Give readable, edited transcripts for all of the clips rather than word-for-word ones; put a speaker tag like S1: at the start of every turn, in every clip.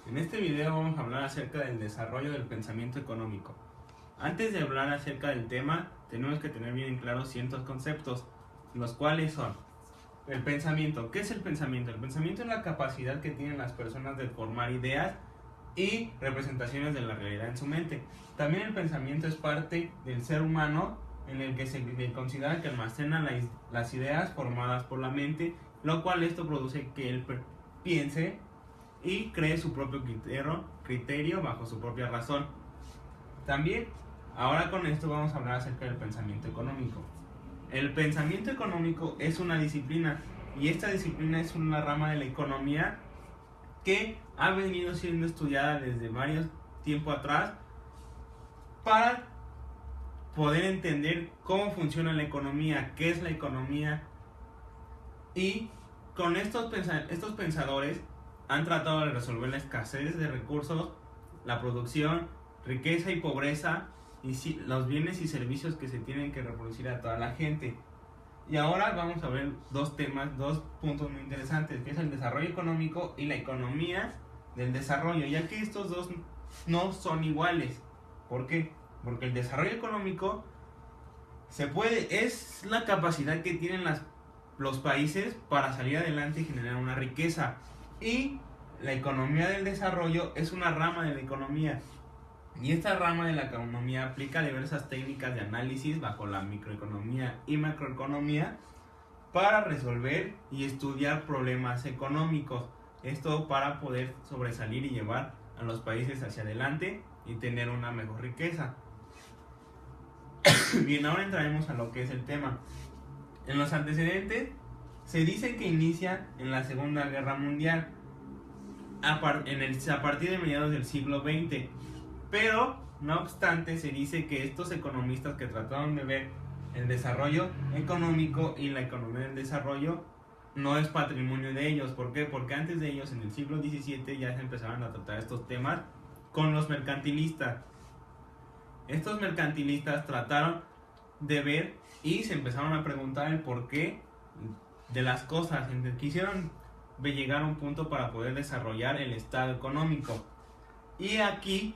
S1: En este video vamos a hablar acerca del desarrollo del pensamiento económico. Antes de hablar acerca del tema, tenemos que tener bien claros ciertos conceptos, los cuales son el pensamiento. ¿Qué es el pensamiento? El pensamiento es la capacidad que tienen las personas de formar ideas y representaciones de la realidad en su mente. También el pensamiento es parte del ser humano en el que se considera que almacena las ideas formadas por la mente, lo cual esto produce que él piense y cree su propio criterio bajo su propia razón. También, ahora con esto vamos a hablar acerca del pensamiento económico. El pensamiento económico es una disciplina y esta disciplina es una rama de la economía que ha venido siendo estudiada desde varios tiempo atrás para poder entender cómo funciona la economía, qué es la economía, y con estos pensadores han tratado de resolver la escasez de recursos, la producción, riqueza y pobreza y los bienes y servicios que se tienen que reproducir a toda la gente. Y ahora vamos a ver dos puntos muy interesantes, que es el desarrollo económico y la economía del desarrollo, ya que estos dos no son iguales. ¿Por qué? Porque el desarrollo económico es la capacidad que tienen los países para salir adelante y generar una riqueza. Y la economía del desarrollo es una rama de la economía. Y esta rama de la economía aplica diversas técnicas de análisis bajo la microeconomía y macroeconomía para resolver y estudiar problemas económicos. Esto para poder sobresalir y llevar a los países hacia adelante y tener una mejor riqueza. Bien, ahora entraremos a lo que es el tema. En los antecedentes se dice que inicia en la Segunda Guerra Mundial a partir de mediados del siglo XX, pero no obstante se dice que estos economistas que trataron de ver el desarrollo económico y la economía del desarrollo no es patrimonio de ellos. ¿Por qué? Porque antes de ellos, en el siglo XVII, ya se empezaron a tratar estos temas con los mercantilistas. Estos mercantilistas trataron de ver y se empezaron a preguntar el porqué de las cosas. Quisieron llegar a un punto para poder desarrollar el estado económico. Y aquí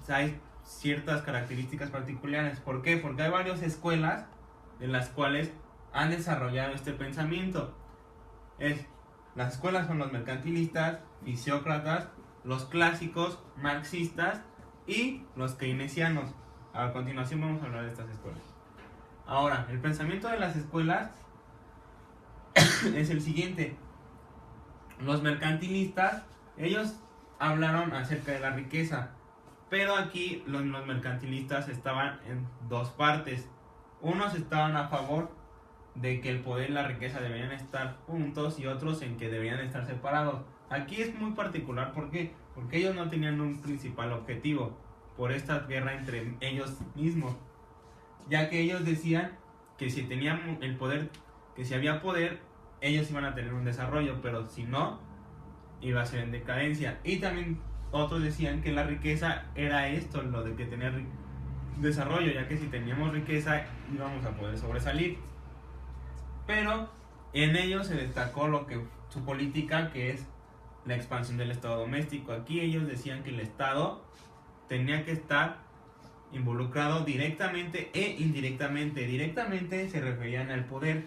S1: hay ciertas características particulares. ¿Por qué? Porque hay varias escuelas de las cuales han desarrollado este pensamiento. Las escuelas son los mercantilistas, fisiócratas, los clásicos, marxistas y los keynesianos. A continuación vamos a hablar de estas escuelas. Ahora, el pensamiento de las escuelas es el siguiente. Los mercantilistas, ellos hablaron acerca de la riqueza, pero aquí los mercantilistas estaban en dos partes. Unos estaban a favor de que el poder y la riqueza deberían estar juntos y otros en que deberían estar separados. Aquí es muy particular, ¿por qué? Porque ellos no tenían un principal objetivo por esta guerra entre ellos mismos, ya que ellos decían que si tenían el poder, que si había poder, ellos iban a tener un desarrollo, pero si no, iba a ser en decadencia. Y también otros decían que la riqueza era esto, lo de que tener desarrollo, ya que si teníamos riqueza íbamos a poder sobresalir. Pero en ellos se destacó su política, que es la expansión del Estado doméstico. Aquí ellos decían que el Estado tenía que estar involucrado directamente e indirectamente. Directamente se referían al poder.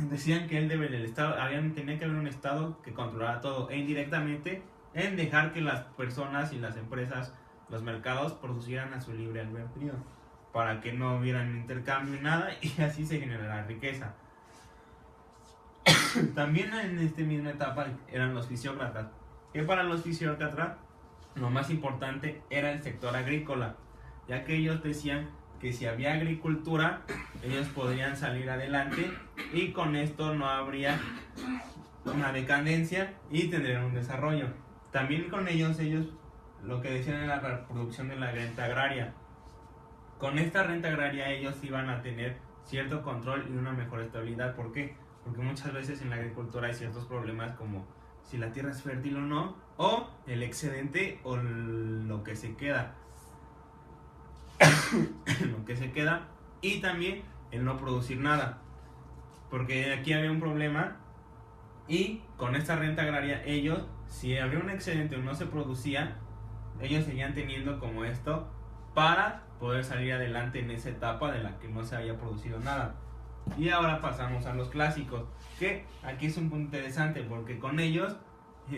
S1: Decían que tenía que haber un Estado que controlara todo, e indirectamente en dejar que las personas y las empresas, los mercados, producieran a su libre albedrío, para que no hubiera intercambio ni nada, y así se generara riqueza. También en esta misma etapa eran los fisiócratas, que para los fisiócratas lo más importante era el sector agrícola, ya que ellos decían que si había agricultura, ellos podrían salir adelante y con esto no habría una decadencia y tendrían un desarrollo. También con ellos lo que decían era la reproducción de la renta agraria. Con esta renta agraria ellos iban a tener cierto control y una mejor estabilidad. ¿Por qué? Porque muchas veces en la agricultura hay ciertos problemas como si la tierra es fértil o no, o el excedente o lo que se queda. Lo que se queda, y también el no producir nada, porque aquí había un problema, y con esta renta agraria ellos si había un excedente o no se producía, ellos seguían teniendo como esto para poder salir adelante en esa etapa de la que no se había producido nada. Y ahora pasamos a los clásicos, que aquí es un punto interesante porque con ellos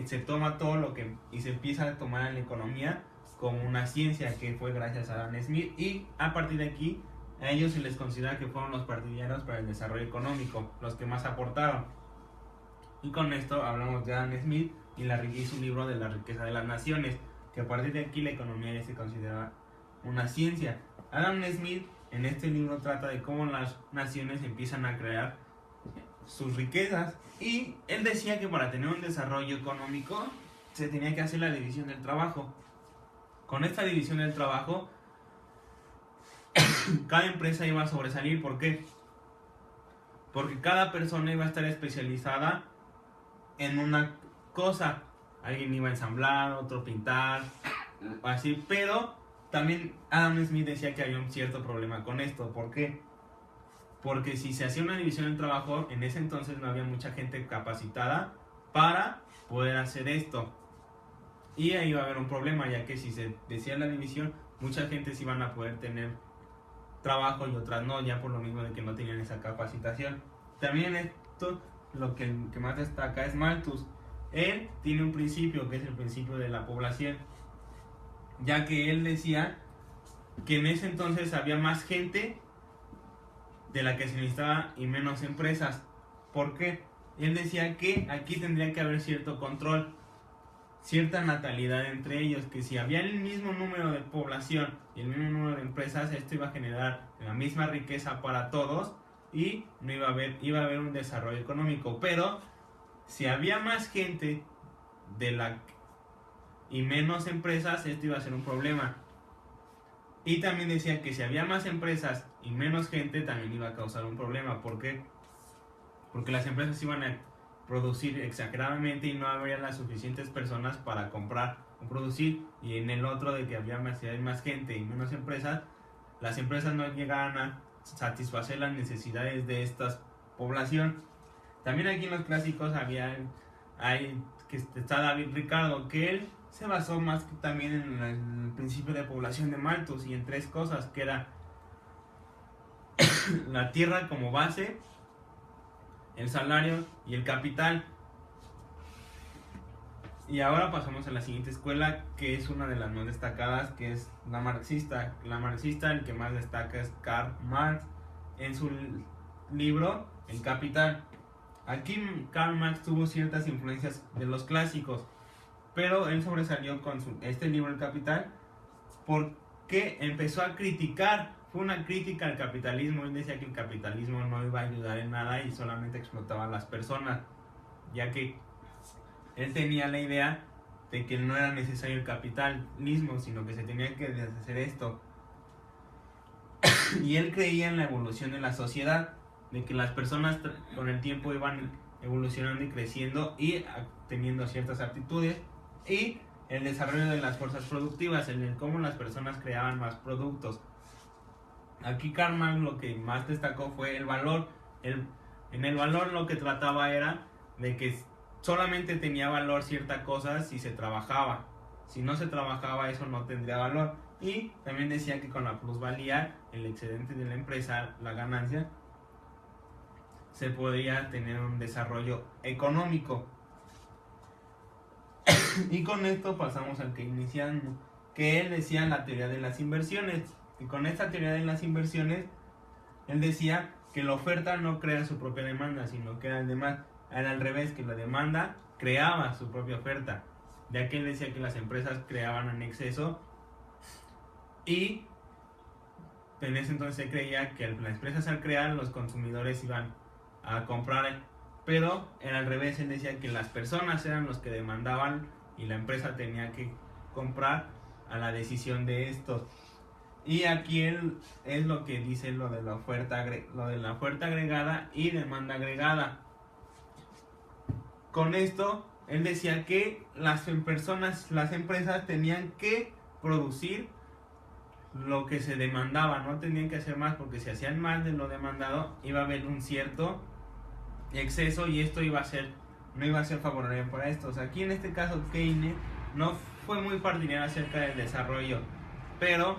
S1: se toma todo lo que y se empieza a tomar en la economía como una ciencia, que fue gracias a Adam Smith, y a partir de aquí a ellos se les considera que fueron los partidarios para el desarrollo económico, los que más aportaron. Y con esto hablamos de Adam Smith y su libro de la riqueza de las naciones, que a partir de aquí la economía ya se considera una ciencia. Adam Smith en este libro trata de cómo las naciones empiezan a crear sus riquezas, y él decía que para tener un desarrollo económico se tenía que hacer la división del trabajo. Con esta división del trabajo cada empresa iba a sobresalir. ¿Por qué? Porque cada persona iba a estar especializada en una cosa. Alguien iba a ensamblar, otro pintar, así. Pero también Adam Smith decía que había un cierto problema con esto. ¿Por qué? Porque si se hacía una división del trabajo, en ese entonces no había mucha gente capacitada para poder hacer esto. Y ahí iba a haber un problema, ya que si se decía la división, mucha gente sí iban a poder tener trabajo y otras no, ya por lo mismo de que no tenían esa capacitación. También esto, lo que más destaca es Malthus. Él tiene un principio, que es el principio de la población, ya que él decía que en ese entonces había más gente de la que se necesitaba y menos empresas. ¿Por qué? Él decía que aquí tendría que haber cierto control, cierta natalidad entre ellos, que si había el mismo número de población y el mismo número de empresas, esto iba a generar la misma riqueza para todos y no iba a haber un desarrollo económico. Pero si había más gente y menos empresas, esto iba a ser un problema. Y también decía que si había más empresas y menos gente, también iba a causar un problema. ¿Por qué? Porque las empresas iban a producir exageradamente y no habría las suficientes personas para comprar o producir. Y en el otro, de que había más gente y menos empresas, las empresas no llegaban a satisfacer las necesidades de esta población. También aquí en los clásicos está David Ricardo, que él se basó más que también en el principio de población de Malthus y en 3 cosas, que era la tierra como base, el salario y el capital. Y ahora pasamos a la siguiente escuela, que es una de las más destacadas, que es la marxista. La marxista, el que más destaca es Karl Marx en su libro El Capital. Aquí Karl Marx tuvo ciertas influencias de los clásicos, pero él sobresalió con este libro El Capital porque empezó a criticar. Fue una crítica al capitalismo. Él decía que el capitalismo no iba a ayudar en nada y solamente explotaba a las personas, ya que él tenía la idea de que no era necesario el capitalismo, sino que se tenía que deshacer esto. Y él creía en la evolución de la sociedad, de que las personas con el tiempo iban evolucionando y creciendo y teniendo ciertas aptitudes, y el desarrollo de las fuerzas productivas, en el cómo las personas creaban más productos. Aquí Karl Marx lo que más destacó fue el valor. En el valor lo que trataba era de que solamente tenía valor cierta cosa si se trabajaba. Si no se trabajaba, eso no tendría valor. Y también decía que con la plusvalía, el excedente de la empresa, la ganancia, se podría tener un desarrollo económico. Y con esto pasamos al keynesiano, que él decía la teoría de las inversiones. Y con esta teoría de las inversiones, él decía que la oferta no crea su propia demanda, sino que era al revés, que la demanda creaba su propia oferta. Ya que él decía que las empresas creaban en exceso y en ese entonces se creía que las empresas al crear, los consumidores iban a comprar, pero era al revés. Él decía que las personas eran los que demandaban y la empresa tenía que comprar a la decisión de estos. Y aquí él es lo que dice lo de la oferta agregada y demanda agregada. Con esto él decía que las empresas tenían que producir lo que se demandaba, no tenían que hacer más, porque si hacían más de lo demandado iba a haber un cierto exceso y esto iba a ser no iba a ser favorable para esto. O sea, aquí en este caso Keynes no fue muy partidario acerca del desarrollo, pero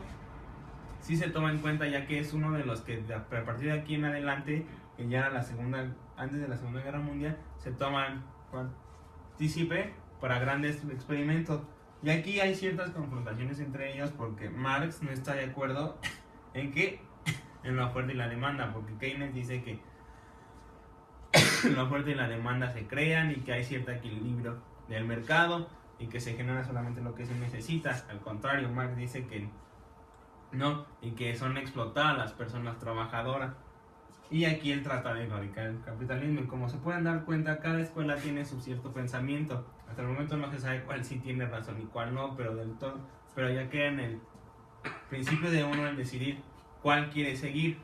S1: sí se toma en cuenta, ya que es uno de los que a partir de aquí en adelante, que ya era antes de la Segunda Guerra Mundial, se toman partícipe para grandes experimentos. Y aquí hay ciertas confrontaciones entre ellos porque Marx no está de acuerdo en la oferta y la demanda, porque Keynes dice que la oferta y la demanda se crean y que hay cierto equilibrio del mercado y que se genera solamente lo que se necesita. Al contrario, Marx dice que no, y que son explotadas las personas trabajadoras. Y aquí él trata de erradicar el capitalismo. Y como se pueden dar cuenta, cada escuela tiene su cierto pensamiento. Hasta el momento no se sabe cuál sí tiene razón y cuál no, pero ya queda en el principio de uno el decidir cuál quiere seguir.